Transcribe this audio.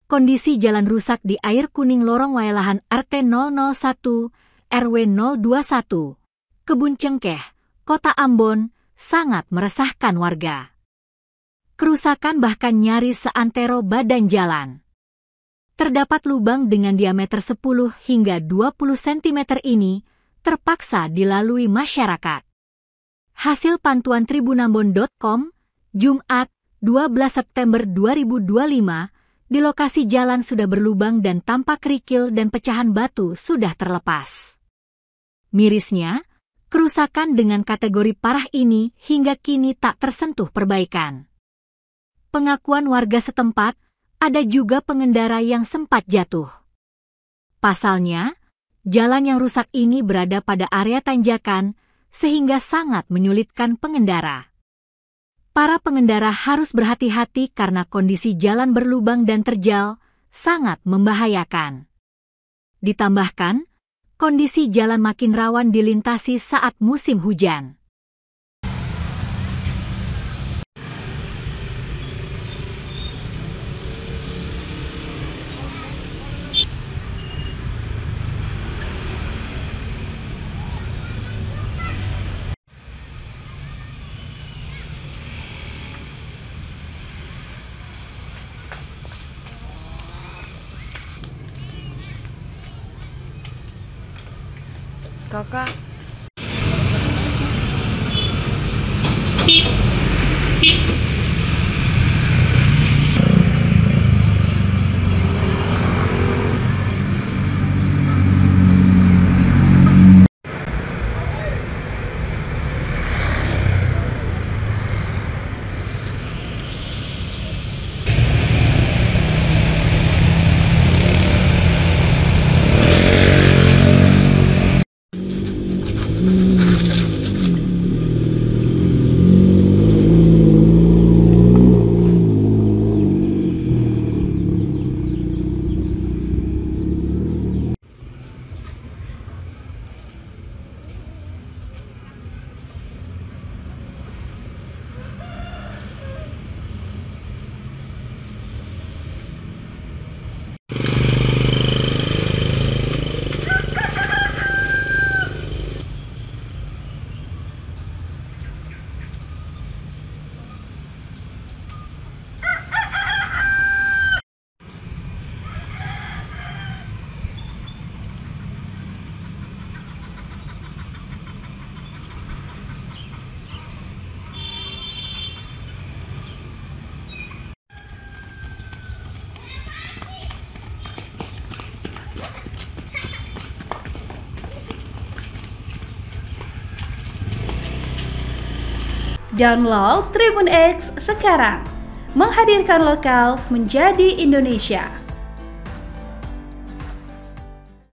kondisi jalan rusak di Air Kuning Lorong Wailahan RT 001, RW 021, Kebun Cengkeh, Kota Ambon, sangat meresahkan warga. Kerusakan bahkan nyaris seantero badan jalan. Terdapat lubang dengan diameter 10 hingga 20 cm ini terpaksa dilalui masyarakat. Hasil pantauan tribunambon.com, Jumat, 12 September 2025, di lokasi jalan sudah berlubang dan tampak kerikil dan pecahan batu sudah terlepas. Mirisnya, kerusakan dengan kategori parah ini hingga kini tak tersentuh perbaikan. Pengakuan warga setempat, ada juga pengendara yang sempat jatuh. Pasalnya, jalan yang rusak ini berada pada area tanjakan, sehingga sangat menyulitkan pengendara. Para pengendara harus berhati-hati karena kondisi jalan berlubang dan terjal, sangat membahayakan. Ditambahkan, kondisi jalan makin rawan dilintasi saat musim hujan. Kakak. Download Tribun X sekarang, menghadirkan lokal menjadi Indonesia.